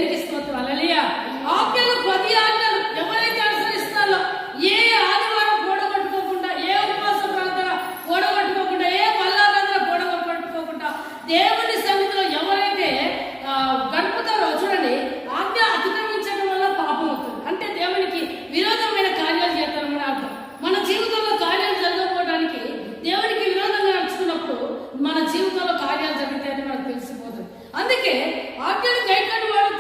దేనికి స్తోత్రం. హల్లెలూయా. ఆజ్ఞలు 10 ఆజ్ఞలు ఎవరైతే అనుసరిస్తారో, ఏ ఆదివారం కూడగట్టుకోకుండా, ఏ ఉపవాస ప్రార్థన కూడగట్టుకోకుండా, ఏ పల్లారాధన కూడగట్టుకోకుండా దేవుని సన్నిధిలో ఎవరైతే గడుపుతారో చూడండి, ఆజ్ఞ అతిక్రమించడం వల్ల పాపం అవుతుంది. అంటే దేవునికి విరోధమైన కార్యాలు చేస్తారని అర్థం. మన జీవితంలో కార్యాలు జరగకపోవడానికి దేవునికి విరోధంగా నడుచుకున్నప్పుడు మన జీవితంలో కార్యాలు జరుగుతాయని మనకు తెలిసిపోతుంది. అందుకే ఆజ్ఞలు గైకొని వాడు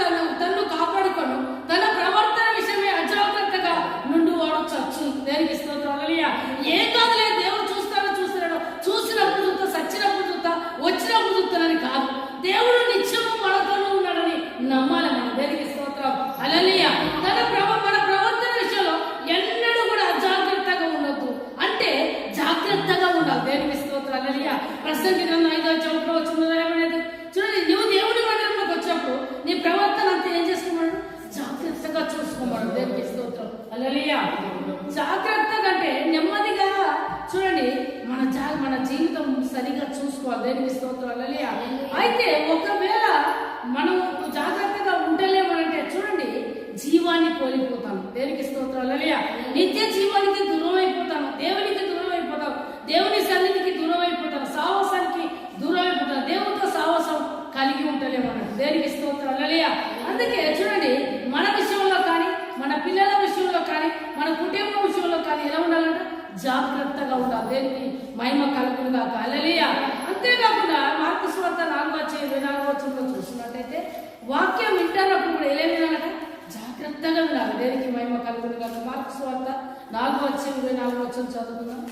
తను కాపాడుకోను, తన ప్రవర్తన విషయమే అజాగ్రత్తగా నుండి వాడు చచ్చు. దేనికి స్తోత్రం. హల్లెలూయా. ఏం కాదులే, దేవుడు చూస్తాడు, చూసినప్పుడు చూస్తా, సచ్చినప్పుడు చూస్తా, వచ్చినప్పుడు చూస్తానని కాదు, దేవుడు నిత్యము మనతోనూ ఉన్నాడని నమ్మాలి మనం. దేనికి స్తోత్రం. హల్లెలూయా. మన ప్రవర్తన విషయంలో ఎన్నడూ కూడా అజాగ్రత్తగా ఉండొద్దు, అంటే జాగ్రత్తగా ఉండాలి. దేనికి స్తోత్రం. హల్లెలూయా. ప్రసంగి గ్రంథం 5వ అధ్యాయం చూడండి, నువ్వు దేవుడి మందిరంలోకి వచ్చినప్పుడు నీ ప్రవర్తన అంతా ఏం చేసుకోమన్నాడు? జాగ్రత్తగా చూసుకోమన్నాడు. దేనికి స్తోత్రం. హల్లెలూయా. జాగ్రత్తగా అంటే నెమ్మదిగా చూడండి, మన జీవితం సరిగా చూసుకోవాలి. దేనికి స్తోత్రం. హల్లెలూయా. అయితే ఒకవేళ మనం జాగ్రత్తగా ఉండలేమనంటే చూడండి, జీవాన్ని కోల్పోతాను. దేనికి స్తోత్రం. హల్లెలూయా. నిత్య జీవానికి దూరం అయిపోతాను, దేవునికి దూరం అయిపోతాను, దేవుని సన్నిధికి దూరం అయిపోతాను, సాహసానికి దూరం అయిపోతాను, దేవునితో సాహసం కలిగి ఉండలేమన్నాడు. దేనికి స్తోత్రం. హల్లెలూయా. అందుకే చూడండి, మన విషయంలో కానీ, మన పిల్లల విషయంలో కానీ, మన కుటుంబం విషయంలో కానీ ఎలా ఉండాలంటే జాగ్రత్తగా ఉండాలి. దేనికి మహిమ కలుగునుగా. హల్లెలూయా. అంతేకాకుండా మార్కు సువార్త 4:24 చూసినట్టయితే వాక్యం వింటున్నప్పుడు కూడా ఎలా వినాలట? జాగ్రత్తగా వినాలి. దేనికి మహిమ కలుగునుగా. మార్కు సువార్త 4:24 చదువుకుందాం.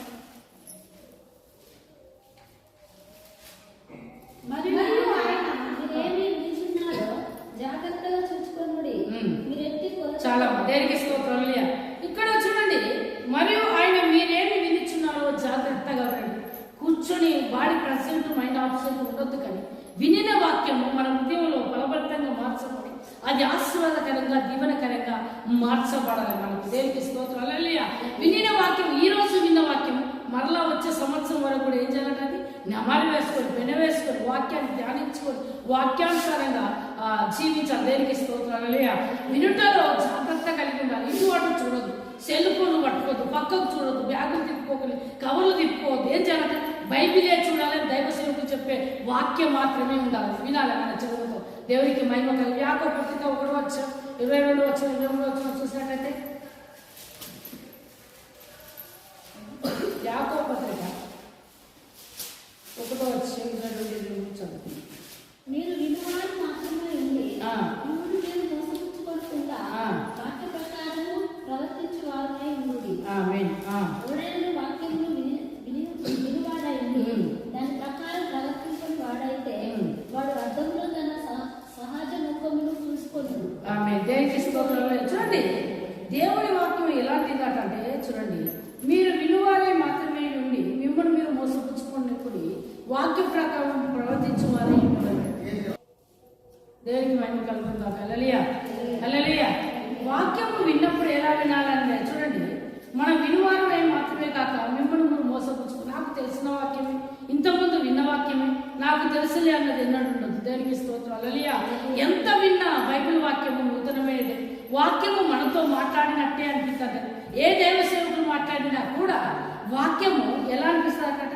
జాగ్రత్తగా చూసుకోండి. చాలా దేనికి స్తోత్రం. ఇక్కడ చూడండి, మరియు ఆయన మీరేమి వినిచున్నారో జాగ్రత్తగా రండి. కూర్చొని బాడీ ప్రెసెంట్ మైండ్ ఆబ్సెంట్ ఉండొద్దు, కానీ వినిన వాక్యము మన హృదయంలో బలవంతంగా మార్చబడి అది ఆశీర్వాదకరంగా దీవెనకరంగా మార్చబడాలి మనకు. దేనికి స్తోత్రం. హల్లెలూయా. వినిన వాక్యం, ఈ రోజు విన్న వాక్యం మరలా వచ్చే సంవత్సరం వరకు కూడా ఏం చేయాలంటే నెమరు వేసుకొని, వెనవేసుకొని, వాక్యాన్ని ధ్యానించుకొని, వాక్యానుసారంగా జీవించాలి. దేనికి స్తోత్రం. హల్లెలూయా. వినుటలో జాగ్రత్త కలిగి ఉండాలి. ఇటు అటు చూడదు, సెల్ ఫోన్ పట్టుకోవద్దు, పక్కకు చూడొద్దు, బ్యాగులు తిప్పుకోకూడదు, కవర్లు తిప్పుకోవద్దు. ఏం చేయాలంటే బైబిలే చూడాలి, దైవ సేవకులు చెప్పే వాక్యం మాత్రమే ఉండాలి, వినాలి మన చెవులతో. దేవునికి మహిమ కలిగి. యాకోబు పత్రిక 1:22 చూసినట్టయితే, యాకోబు పత్రిక 1:22 చదువుతుంది. మీరు వినువారు మాత్రమే ఉండి మీరు మోసపుచ్చుకోకుండా వాక్య ప్రకారము ప్రవర్తించు వారై ఉండుడి. ఎవడైనా వాక్యమును వినివాడై ఉండి దాని ప్రకారం ప్రవర్తించని వాడైతే వాడు అర్థంలో తన సహజ ముఖమును చూసుకొని. దేనికి స్తోత్రం. చూడండి, దేవుడి వాక్యం ఎలాంటిదంటే చూడండి, మీరు వినువారే మాత్రమే ఉండి మిమ్మల్ని మీరు మోసపుచ్చుకున్నప్పుడు వాక్య ప్రకారం ప్రవర్తించేవారే ఉండాలి. దేవునికి మహిమ కలుగుతుందా. హల్లెలూయా. హల్లెలూయా. వాక్యము విన్నప్పుడు ఎలా వినాలంటే చూడండి, మనం వినువారమే మాత్రమే కాక మిమ్మల్ని మీరు మోసపుచ్చుకో. నాకు తెలిసిన వాక్యమే, ఇంతకుముందు విన్న వాక్యమే, నాకు తెలుసులే అన్నది ఎన్నడూ ఉండదు. దేనికి స్తోత్రం. హల్లెలూయా. ఎంత విన్నా బైబిల్ వాక్యము నూతనమైనది. వాక్యము మనతో మాట్లాడినట్టే అనిపిస్తుంది. ఏ దైవ సేవకులు మాట్లాడినా కూడా వాక్యము ఎలా అనిపిస్తుందట?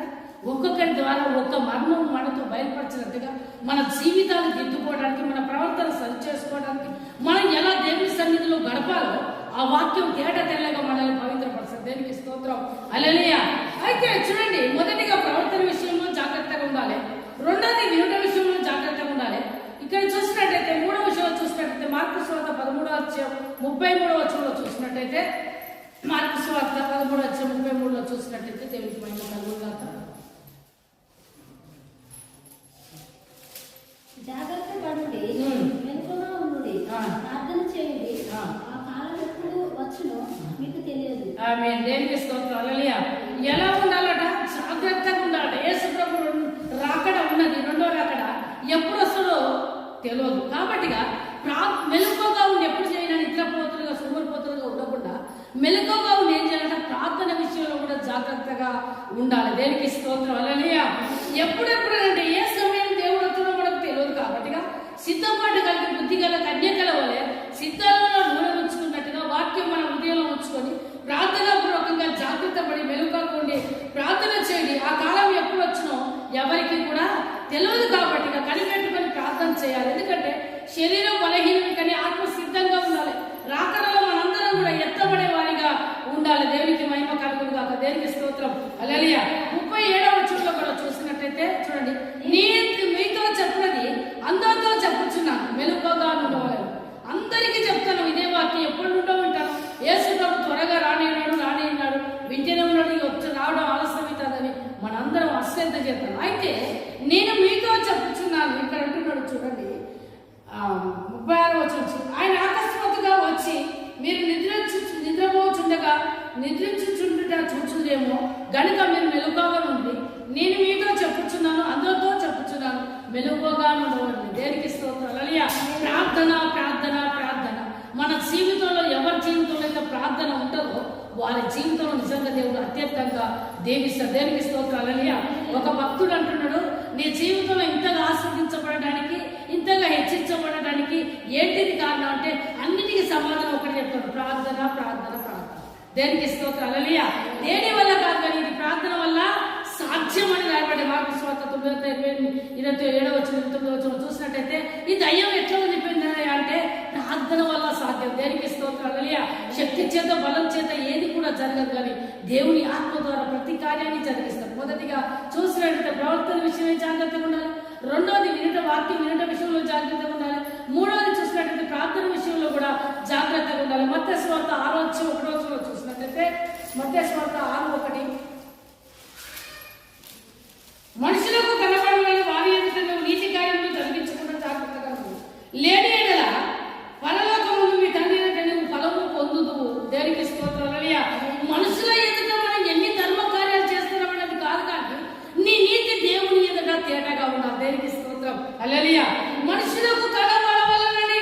ఒక్కొక్కరి ద్వారా ఒక్క మర్మం మనతో బయలుపరిచినట్టుగా మన జీవితాలు దిద్దుకోవడానికి, మన ప్రవర్తన సరి చేసుకోవడానికి, మనం ఎలా దేవుని సన్నిధిలో గడపాలో ఆ వాక్యం తేట తెల్లగా మనల్ని పవిత్రపరుస్తుంది. దేనికి స్తోత్రం. హల్లెలూయా. అయితే చూడండి, మొదటిగా ప్రవర్తన విషయంలో జాగ్రత్తగా ఉండాలి, రెండోది వినుట విషయంలో జాగ్రత్తగా ఉండాలి. ఇక్కడ చూసినట్టయితే మూడవ విషయం చూసినట్టయితే మార్కు సువార్త 13:33 చూసినట్టయితే, మార్కు సువార్త 13:33 చూసినట్టయితే దేవునికి మహిమ కలుగుగాక. జాగ్రత్త పడుడి, మెలకువగా ఉండుడి, ప్రార్థన చేయండి, ఆ కాలం ఎప్పుడు వచ్చునో మీకు తెలియదు. ఆమేన్. దేనికి స్తోత్రం. హల్లెలూయా. ఎలా ఉండాలట? జాగ్రత్తగా ఉండాలట. యేసు ప్రభు రాకడ ఉన్నది, రెండో రాకడ ఎప్పుడు వస్తుందో తెలియదు. కాబట్టి మెలకువగా ఉండి ఎప్పుడు చేయాలి? నిద్రపోతులుగా సోమరిపోతులుగా ఉండకుండా మెలకువగా ఉండి ఏం చేయాలంటే ప్రార్థన విషయంలో కూడా జాగ్రత్తగా ఉండాలి. దేనికి స్తోత్రం. హల్లెలూయా. ఎప్పుడెప్పుడు అంటే ఏ సమయం దేవుడు వస్తుందో మనకు తెలియదు. కాబట్టి సిద్ధపాటు కలిగి బుద్ధి గల కన్యకల అశ్రద్ధ చేస్తాను. అయితే నేను మీతో చెప్పుచున్నాను, ఇక్కడ అంటున్నాడు చూడండి 36వ వచనం, ఆయన అకస్మాత్తుగా వచ్చి మీరు నిద్రపోచుండగా నిద్రించుచుండుట చూచులేమో గనుక మీరు మెలుగుగా నుండి నేను మీతో చెప్పుచున్నాను, అందరితో చెప్పుచున్నాను, మెలుగుగా ఉండవండి. దేనికి స్తోత్రం. హల్లెలూయా. ప్రార్థన ప్రార్థన ప్రార్థన. మన జీవితంలో ఎవరి జీవితంలో అయితే ప్రార్థన ఉంటుందో వారి జీవితంలో నిజంగా దేవుడు అత్యంతంగా దేవిస్తాడు. దేనికి స్తోత్రం. హల్లెలూయా. ఒక భక్తుడు అంటున్నాడు, నీ జీవితంలో ఇంతగా ఆస్వాదించబడడానికి, ఇంతగా హెచ్చించబడడానికి ఏంటిది కారణం అంటే అన్నిటికీ సమాధానం ఒకటి చెప్తాడు, ప్రార్థన ప్రార్థన ప్రార్థన. దేనికి స్తోత్రం. హల్లెలూయా. దేని వల్ల కాదు కానీ ఇది ప్రార్థన వల్ల సాధ్యం అని రాయబడి మార్కు సువార్త 9:27 చూసినట్టయితే ఈ దయ్యం ఎట్లా ఉండిపోయింది అంటే ప్రార్థన వల్ల సాధ్యం. దేనికి స్తోత్రం. హల్లెలూయా. శక్తి చేత బలం చేత ఏది కూడా జరగదు కానీ దేవుని ఆత్మ ద్వారా ప్రతి కార్యాన్ని జరిగిస్తారు. మొదటిగా చూసినట్టయితే ప్రవర్తన విషయమే జాగ్రత్తగా ఉండాలి. రెండోది వాక్యం వినట విషయంలో జాగ్రత్తగా ఉండాలి. మూడోది చూసినట్టయితే ప్రార్థన విషయంలో కూడా జాగ్రత్తగా ఉండాలి. మత్తయి సువార్త 6:1 చూసినట్టయితే మత్తయి సువార్త 6:1, మనుషులకు కనబడని వారి ఎదుట నీతి కార్యములు జరిగించకుండా జాగ్రత్తగా ఉంది. లేని ఎడల పరలోకముందు మీ తండ్రి నువ్వు ఫలము పొందుదువు. దేనికి స్తోత్రం. హల్లెలూయా. మనుషుల ఎదుట మనం ఎన్ని ధర్మ కార్యాలు చేస్తున్నామన్నది కాదు కానీ నీ నీతి దేవుని ఎదుట తేటగా ఉండాలి. దేనికి స్తోత్రం. హల్లెలూయా. మనుషులకు కనబడవాలని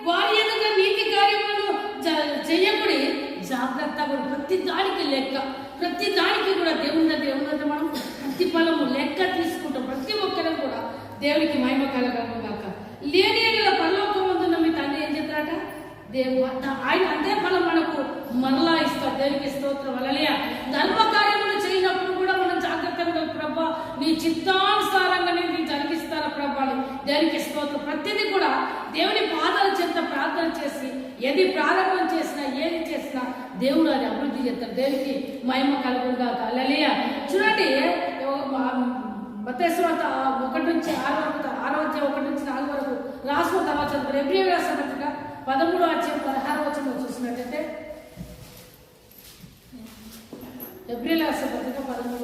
వారి ఎదుట నీతి కార్యములను చేయకుడి, జాగ్రత్తగా ప్రతి దానికి లెక్క, ప్రతి దానికి కూడా దేవుని మనం ప్రతి ఫలము లెక్క తీసుకుంటాం. ప్రతి ఒక్కరికి కూడా దేవునికి మహిమ కలగాక. లేని పరలోకం ముందున్న మీ తండ్రి ఏం చెప్తారట, ఆయన అంతే ఫలం మనకు మరలా ఇస్తారు. దేవునికి స్తోత్రం. హల్లెలూయా. ధర్మ కార్యములు చేయనప్పుడు కూడా మనం జాగ్రత్తగా ప్రభా నీ చిత్తానుసారంగా నేను జరిగిస్తాను ప్రభా. దేవునికి స్తోత్రం. ప్రతిదీ కూడా దేవుని పాదాల చెంత ప్రార్థన చేసి ఏది ప్రారంభం చేసినా ఏది చేసినా దేవుడు అది అభివృద్ధి చేస్తాడు. దేవునికి మహిమ కలుగుగా. హల్లెలూయా. చూడండి మత్తయి సువార్త 1-6 వరకు రాసిన తర్వాత హెబ్రీయులకు రాసిన పత్రిక 13:16 చూసినట్టయితే హెబ్రీయులకు రాసిన పత్రిక 13.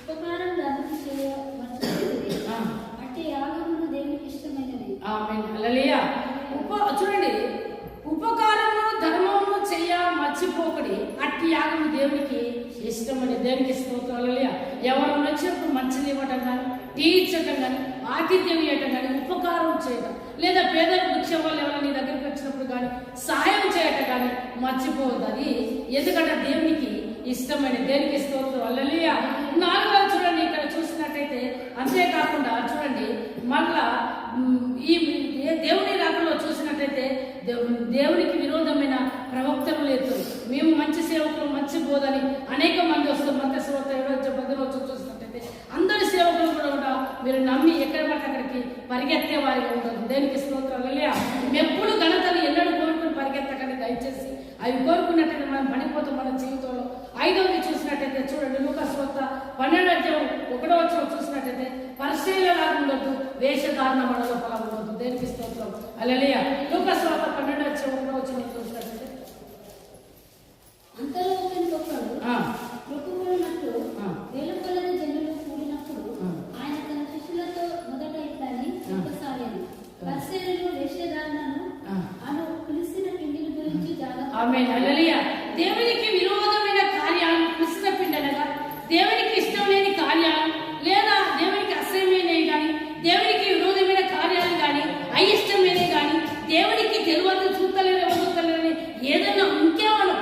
ఉపకారం దానికి చేయవలసినది అంటే యాగములు దేవునికి ఇష్టమైనది. ఆమేన్. హల్లెలూయా. చూడండి, ఉపకారము ధర్మము చెయ్య మర్చిపోకడి, అట్టి యాగము దేవునికి ఇష్టమని. దేవునికి స్తోత్రం. హల్లెలూయా. ఎవరు వచ్చినప్పుడు మంచిది ఇవ్వటం కానీ, టీ ఇచ్చటం కానీ, ఆతిథ్యం ఇవ్వటం కానీ, ఉపకారం చేయటం లేదా పేదలకు భిక్ష వాళ్ళు ఎవరైనా నీ దగ్గరికి వచ్చినప్పుడు కానీ సహాయం చేయటం కానీ మర్చిపోవద్దు. అది ఎందుకంటే దేవునికి ఇష్టమైన. దేనికి స్తోత్రం. హల్లెలూయా. 4వ చూడండి, ఇక్కడ చూసినట్టయితే అంతేకాకుండా చూడండి మళ్ళా ఈ దేవుని రాకలో చూసినట్టయితే దేవునికి విరోధమైన ప్రవక్తలు లేదు. మేము మంచి సేవకులు మంచి బోధని అనేక మంది వస్తారు. మత్తయి సువార్త 7:10 చూసినట్టయితే అందరి సేవకులు కూడా మీరు నమ్మి ఎక్కడ పడితే అక్కడికి పరిగెత్తే వారిగా ఉండదు. దేనికి స్తోత్రం. హల్లెలూయా. ఎప్పుడు ఘనతలు ఎన్నడూ కోరుకుని పరిగెత్తకండి దయచేసి. అవి కోరుకున్నట్టయితే మనం పడిపోతాం మన జీవితంలో. 5వది చూసినట్టయితే చూడండి లూకా సువార్త 12:1 చూసినట్టయితే పరిశీలనగా ఉండొద్దు, వేషధారణ మనలో ఫలం ఉండొద్దు. దేనికి స్తోత్రం. హల్లెలూయా. లూకా సువార్త 12:1 చూసినట్టయితే అంతలో ఒకరికొకడు మొక్కుకున్నట్టు వేల కొలది జనులు కూడినప్పుడు ఆయన తన శిష్యులతో మొదట ఇట్లని చెప్పసాగాడు, పరిసయ్యులు వేషధారణను అను పులిసిన పిండిని గురించి జాగ్రత్త. ఆమేన్. హల్లెలూయా. దేవునికి విరోధమైన కార్యాలు పులిసిన పిండనగా దేవునికి ఇష్టం లేని కార్యాలు లేదా దేవునికి అసహ్యమైనవి కానీ దేవునికి విరోధమైన కార్యాలు కానీ అయిష్టమైనవి కానీ దేవునికి తెలియదు చూస్తలేని ఏదైనా ఇంకేమన్నా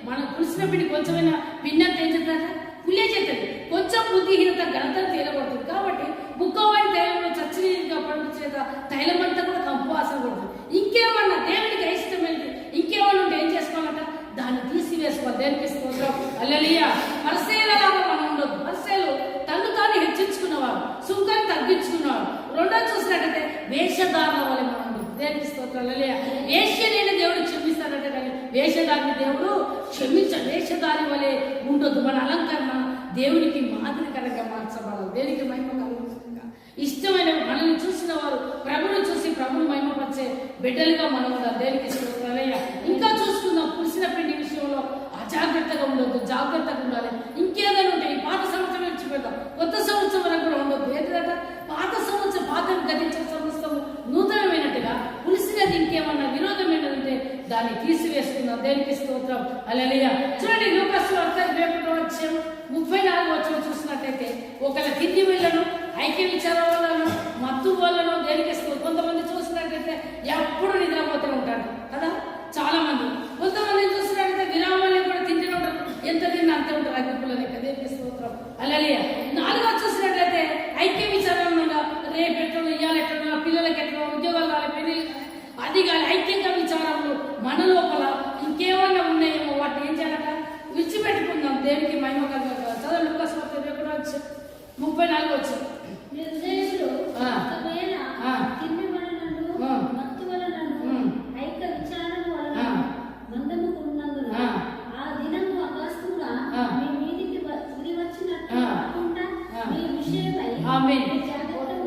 మన పులిసిన పిండి కొంచెమైనా భిన్నత ఏం చెప్తారా పుల్లే చేస్తుంది. కొంచెం బుద్ధిహీనత ఘనతను తేలబడుతుంది. కాబట్టి బుక్కవాడి తైలంలో చచ్చిగా పడుకు చేత తైలం అంతా కూడా కంపు వాసన పడుతుంది. ఇంకేమన్నా దేవునికి అయిష్టమైనది ఇంకేమన్నా ఉంటే ఏం చేసుకోవాలంట, దాన్ని తీసివేసుకోవాలి. దేనికి స్తోత్రం. హల్లెలూయా. పరిసయ్యులలాగా మనం ఉండొద్దు. పరిసయ్యులు తను తాను హెచ్చించుకున్నవారు, సుంకాన్ని తగ్గించుకున్నవారు. రెండోది చూసినట్టయితే వేషధారణ వల్ల మనం ఉండదు. దేనికి స్తోత్రం. హల్లెలూయా. వేష్యనైన దేవుడు క్షమిస్తాడంటే కానీ వేషధారిని దేవుడు వేషధారి వలె ఉండొద్దు. మన అలంకరణ దేవునికి మాదిరికరంగా మార్చబడాలి. దేనికి మహిమ కలుగుతుందిగా ఇష్టమైన మనల్ని చూసిన వారు ప్రభుని చూసి ప్రభుని మహిమపరిచే బిడ్డలుగా మనం ఉండాలి. దేనికి స్తోత్రం. హల్లెలూయా. ఇంకా చూసుకుందాం పులిసిన పిండి విషయంలో అజాగ్రత్త జాగ్రత్తగా ఉండాలి. ఇంకేదైనా ఉంటే ఈ పాత సంవత్సరం విడిచిపెడతాం, కొత్త సంవత్సరం వరకు కూడా ఉండదు. ఏంటంటే పాత సంవత్సరం పాత గతించిన సంవత్సరం నూతనమైనట్టుగా పులిసినది ఇంకేమన్నా విరోధమైనదంటే దాన్ని తీసివేస్తున్నాం. దేనికి స్తోత్రం. హల్లెలూయా. చూడండి లూకాసు వార్త 34 చూసినట్టయితే ఒకళ్ళ తిండి వీళ్ళను, ఐక్య విచారం వాళ్ళను, మత్తు వాళ్ళను దేనికి స్తోత్రం. కొంతమంది చూసినట్టయితే ఎప్పుడు నిద్రపోతూ ఉంటారు కదా చాలా మంది. కొంతమంది చూసినట్టయితే విరామాలు కూడా తింటూనే ఉంటారు, ఎంత తిన్నా అంతే ఉంటారు అగ్గిపుల్ల లెక్క. దేనికి స్తోత్రం. హల్లెలూయా. 4 చూసినట్లయితే ఐక్య విచారంగా రేపు ఎట్లా ఇయ్యాలి, ఎట్లా పిల్లలకి ఎట్లా ఉద్యోగాలు కావాలి, పెళ్లి అది కానీ ఐక్యంగా విచారములు మన లోపల ఇంకేమన్నా ఉన్నాయేమో వాటిని ఏం చేయాలట విడిచిపెట్టుకుందాం. దేనికి మహిమ కలుగుతుంది. చదవండి లూకాసు వార్త 34 వచ్చారు.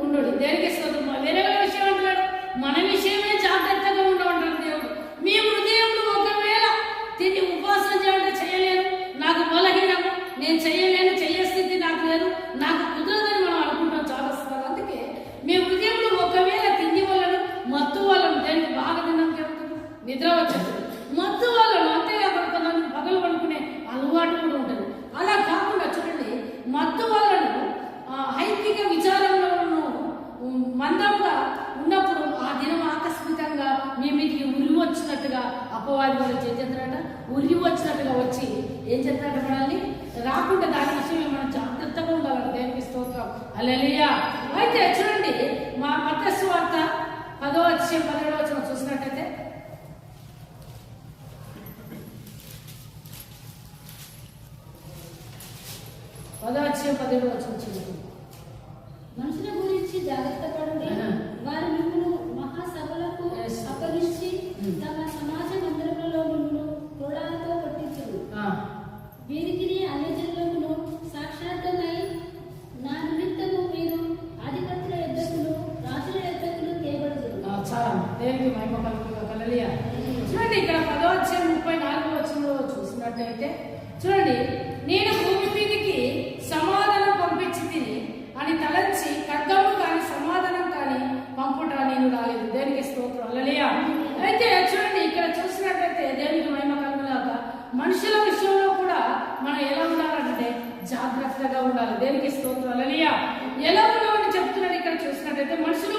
ఉండు దేనికి స్తోత్రం. వేరే విషయం అంటున్నాడు, మన విషయమే జాగ్రత్తగా ఉండమంటారు దేవుడు. మీ హృదయంలో ఒకవేళ తిని ఉపవాసం చేయాలంటే చేయలేను, నాకు బలహీనము, నేను చేయలేను, చెయ్యే స్థితి నాకు లేదు, నాకు కుదరదని మనం అనుకుంటాం చాలాస్తారు. అందుకే మీ హృదయంలో ఒకవేళ తిండి వాళ్ళను, మత్తు వాళ్ళను, దేనికి బాగా తిన్నాం చెబుతుంది నిద్ర వచ్చేది, మత్తు వాళ్ళను అంతేకాకుండా కొంతమంది పగలు పడుకునే అలవాటు కూడా ఉంటుంది. అలా కాకుండా చూడండి, మత్తు వాళ్ళను ఐక్యంగా విచారంలో మందంగా ఉన్నప్పుడు ఆ దినం ఆకస్మికంగా మీ మీదకి ఉరి వచ్చినట్టుగా అపవాది వాళ్ళు ఏం చేస్తారట, ఉరి వచ్చినట్టుగా వచ్చి ఏం చేస్తారట మనల్ని రాకుండా దాని విషయంలో మనం జాగ్రత్తగా ఉండాలంట. దేనికి స్తోత్రం. హల్లెలూయా. అయితే చూడండి మా మత్తయి వార్త 10:17 చూసినట్టయితే మనుషుల గురించి జాగ్రత్త పడండి, వారు మిమ్మల్ని మహాసభలకు అప్పగించి తమ సమాజ మందిరములలో మిమ్మల్ని కొరడాలతో కొట్టించరు. వీరికి అన్యజనులను సాక్షాత్మై నా నిమిత్తము మీరు అధిపతుల యుద్ధకులు, రాజుల యుద్ధకులు తేబడుదురు. దేవునికి మహిమ కలుగుగా. హల్లెలూయా. చూడండి ఇక్కడ 10:34 చూసినట్టయితే చూడండి, నేను భూమి మీదకి సమాధానం పంపించి తిని అని తలంచి ఖడ్గము కానీ సమాధానం కానీ పంపుట నేను రాలేదు. దేనికి స్తోత్రం. హల్లెలూయా. అయితే చూడండి ఇక్కడ చూసినట్లయితే దేవునికి మహిమ కలుగులాగా మనుషుల విషయంలో కూడా మనం ఎలా ఉండాలంటే జాగ్రత్తగా ఉండాలి. దేనికి స్తోత్రం. హల్లెలూయా. ఎలా ఉన్నామని చెప్తున్నాడు ఇక్కడ చూసినట్టయితే, మనుషుల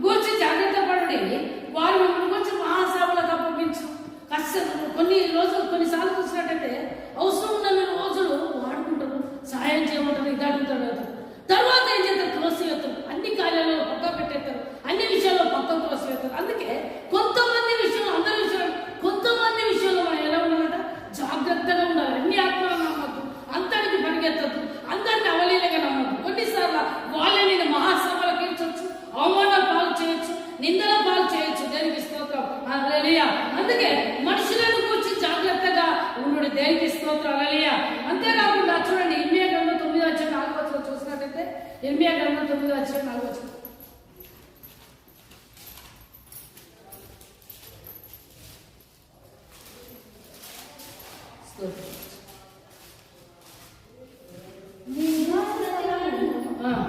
గురించి జాగ్రత్త పడండి, వారు మిమ్మల్ని గురించి మహాసభలకు అప్పగించు. కష్టం కొన్నిసార్లు చూసినట్టయితే అవసరం ఉన్న రోజులు వాడుకుంటారు, సహాయం చేయమంటారు, ఇది అడుగుతారు, తర్వాత ఏం చేస్తారు త్రోసివేస్తారు, అన్ని కార్యాలలో పక్క పెట్టేస్తారు, అన్ని విషయాల్లో పక్క త్రోసివేస్తారు. అందుకే కొంతమంది విషయంలో, అందరి విషయంలో, కొంతమంది విషయంలో మనం ఎలా ఉండాలంట జాగ్రత్తగా ఉండాలి. అన్ని ఆత్మలను నమ్మద్దు, అంతటికి పరిగెత్తద్దు, అందరిని అవలీలగా నమ్మద్దు. కొన్నిసార్లు వాళ్ళని నేను మహాసభలకు ఇచ్చవచ్చు, అవమానాలు పాలు చేయొచ్చు, నిందల పాలు చేయొచ్చు. దేనికి స్తోత్రం. హల్లెలూయా. అందుకే మనుషులను గురించి జాగ్రత్తగా ఉండు. దేనికి స్తోత్రం. హల్లెలూయా. అంతేకాకుండా చూడండి ఇర్మియా గ్రంథం 9:4 చూసినట్టయితే, ఇర్మియా గ్రంథం 9:4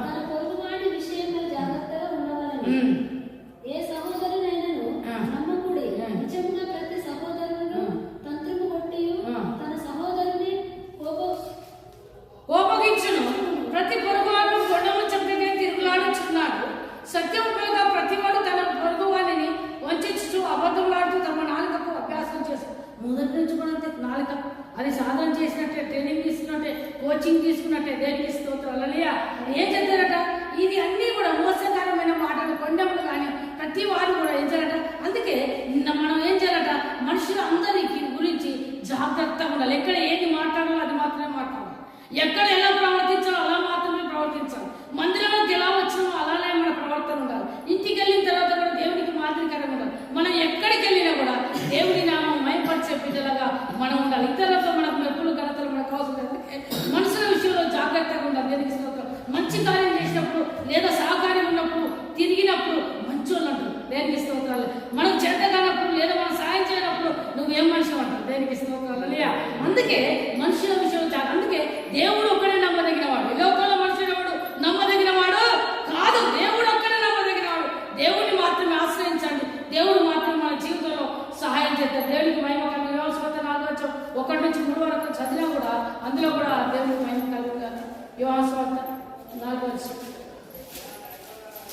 తన పొరుగువాడి విషయంలో జాగ్రత్తగా ఉండవాలని ఏ సహోదరునైనను నమ్మకుడి. నిజంగా ప్రతి సహోదరుడు తంత్రము కొట్టి తన సహోదరుని కోపగించును, ప్రతి పొరుగువాడు కొండము చంపగా తిరుగులాడుచున్నాడు. సత్యం కలగా ప్రతివాడు తన పొరుగువాడిని వంచు అబద్ధములాడుతూ తమ నాలుకకు అభ్యాసం చేస్తారు. మొదటి నుంచి కూడా నాలుక అది సాధన చేసినట్టే, ట్రైనింగ్ తీసుకున్నట్టే, కోచింగ్ తీసుకున్నట్టే. దేనికి స్తోత్రం. హల్లెలూయా. ఏం చెప్తారట, ఇది అన్నీ కూడా మోసకరమైన మాటలు, కొండములు కానీ ప్రతి వారు కూడా ఏం చేయాలట. అందుకే మనం ఏం చేయాలట, మనుషులు అందరికి గురించి జాగ్రత్తగా ఉండాలి. ఎక్కడ ఏది మాట్లాడాలో అది మాత్రమే మాట్లాడాలి, ఎక్కడ ఎలా ప్రవర్తించాలో అలా మాత్రమే ప్రవర్తించాలి. మందిరంలోకి ఎలా వచ్చినామో అలానే మన ప్రవర్తన ఉండాలి. ఇంటికి వెళ్ళిన తర్వాత కూడా దేవునికి మాదిరికరంగా ఉండాలి. మనం ఎక్కడికి వెళ్ళినా కూడా దేవుని నామం మైపరిచే బిడ్డలుగా మనం ఉండాలి. ఇతరులతో మనకు మెప్పులు ఘనతలు మనకు అవసరం. అందుకే మనుషుల విషయంలో జాగ్రత్తగా ఉండాలి. దేనికి స్తోత్రం. మంచి కార్యం చేసినప్పుడు లేదా సహకార్యం ఉన్నప్పుడు తిరిగినప్పుడు మంచి వాళ్ళు అంటారు. దేనికి స్తోత్రాలు. మనం చెడ్డ కానప్పుడు లేదా మనం సాయం చేయనప్పుడు నువ్వేం మనిషి అంటారు. దేనికి స్తోత్రాలు. అందుకే మనుషుల దేవుడు ఒక్కడే నమ్మదగిన వాడు. ఈ లోకంలో మనుషుడు ఎవడు నమ్మదగిన వాడు కాదు. దేవుడు ఒక్కడే నమ్మదగిన వాడు. దేవుడిని మాత్రమే ఆశ్రయించండి. దేవుడు మాత్రమే మన జీవితంలో సహాయం చేస్తారు. దేవుడికి మహిమ కలిగి వివాహస్వత 1-3 వరకు చదివినా కూడా అందులో కూడా దేవుడికి మహిమ కలుగుగా. వివాహస్వత 4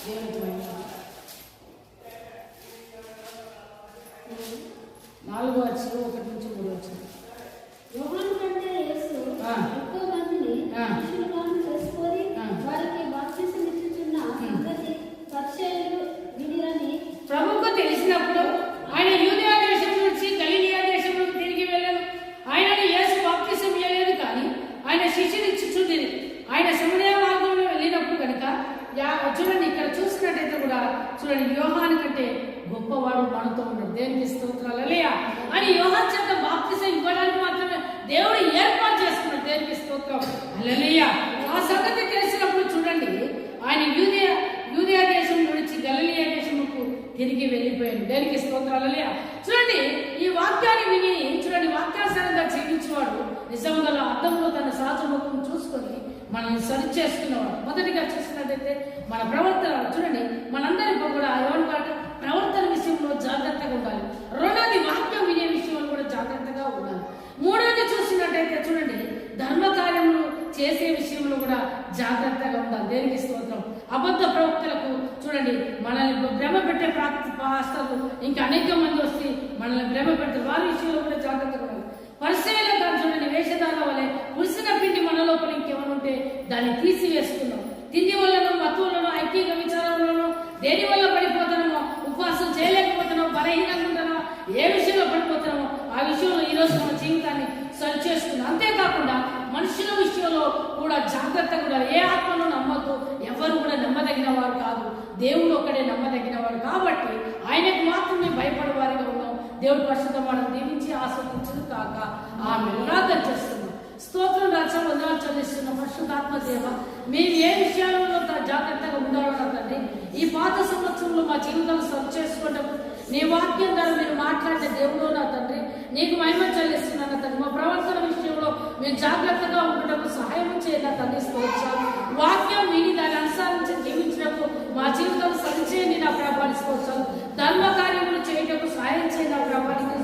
దేవుడికి మహిమ 4:1-3 యోహాను కంటే యేసు ఎక్కువ మందిని శిష్యులుగా చేసుకొని వారికి బాప్తిసం ఇచ్చుచున్న సంగతి పరిసయ్యులు వినిరని ప్రభువుకు తెలిసినప్పుడు ఆయన యూదయ దేశం నుంచి గలిలయ దేశంలోకి తిరిగి వెళ్ళాను. ఆయనను యేసు బాప్తిసం ఇవ్వలేదు, కానీ ఆయన శిష్యులు ఇచ్చుచుండేది. ఆయన సమరయ మార్గంలో వెళ్ళినప్పుడు కనుక చూడండి, ఇక్కడ చూసినట్టయితే కూడా చూడండి, యోహాను కంటే గొప్పవాడు మనతో ఉన్నాడు. దేవునికి స్తోత్రాలు. హల్లెలూయా. అని యోహాను చేత బాప్తిసం ఇవ్వడానికి మాత్రమే దేవుడు ఏర్పాటు చేసుకున్నాడు. దేవునికి స్తోత్రం. హల్లెలూయా. ఆ సంగతి తెలిసినప్పుడు చూడండి, ఆయన యూదయ దేశం నుంచి గలిలయ దేశముకు తిరిగి వెళ్ళిపోయాడు. దేనికి స్తోత్రాలు. హల్లెలూయా. చూడండి, ఈ వాక్యాన్ని విని చూడండి, వాక్యానుసారంగా జీవించేవాడు నిజంగా అర్థంలో తన సహజ ముఖం చూసుకొని మనల్ని సరి చేసుకున్నవాడు. మొదటిగా చూసినట్టయితే మన ప్రవర్తన చూడండి, మనందరికీ కూడా ఏమన్నమాట, ప్రవర్తన విషయంలో జాగ్రత్తగా ఉండాలి. రెండోది వాక్యం వినే విషయంలో కూడా జాగ్రత్తగా ఉండాలి. మూడోది చూసినట్టయితే చూడండి, ధర్మ కార్యములు చేసే విషయంలో కూడా జాగ్రత్తగా ఉండాలి. దేనికి స్తోత్రం. అబద్ధ ప్రవక్తలకు చూడండి, మనల్ని భ్రమ పెట్టే పాస్తలు ఇంకా అనేక మంది వస్తే మనల్ని భ్రమ పెడతారు. వారి విషయంలో కూడా జాగ్రత్తగా ఉండాలి. పరిచయలో కానీ చూడండి, వేషధారణ వలె పులిసిన పిండి మన లోపల ఇంకేమైనా ఉంటే దాన్ని తీసివేసుకున్నాం. తిండి వల్లనో, మత్తు వల్లనో, ఐక్యంగా విచారంలోనో దేని వల్ల పడిపోతున్నామో, ఉపవాసం చేయలేకపోతున్నామో, బలహీనంగా ఉంటామో, ఏ విషయంలో పడిపోతున్నామో ఆ విషయంలో ఈరోజు మన జీవితాన్ని సరి చేసుకున్నాం. అంతేకాకుండా మనుషుల విషయంలో కూడా జాగ్రత్తగా ఉండాలి. ఏ ఆత్మను నమ్మద్దు. ఎవరు కూడా నమ్మదగిన వారు కాదు. దేవుడు ఒక్కడే నమ్మదగిన వాడు. కాబట్టి ఆయనకు మాత్రమే భయపడే వారిగా ఉన్నాం. దేవుడు పరిశుద్ధవాడు దీవించి ఆస్వాదించదు కాక ఆమె ప్రార్థన చేస్తున్నాం. స్తోత్రం రాజా వందనాలు చెల్లిస్తున్న పరిశుద్ధాత్మ దేవ, మేము ఏ విషయాలలో జాగ్రత్తగా ఉండాలో తండ్రి, ఈ పాత సంవత్సరంలో మా జీవితాలు సరి చేసుకోవడం నీ వాక్యం ద్వారా మీరు మాట్లాడే దేవుడు నా తండ్రి, నీకు మహిమ చెల్లిస్తున్నాను తండ్రి. మా ప్రవర్తన విషయంలో మేము జాగ్రత్తగా ఉండటం సహాయం చేయాలి తండ్రి. స్తోత్రాలు. వాక్యం విని దాన్ని అనుసరించి జీవించడానికి మా జీవితాలు సరిచేయండి నా ప్రభావితం. ధర్మ కార్యములు చేయటకు సహాయం చేయండి నా ప్రభావితం.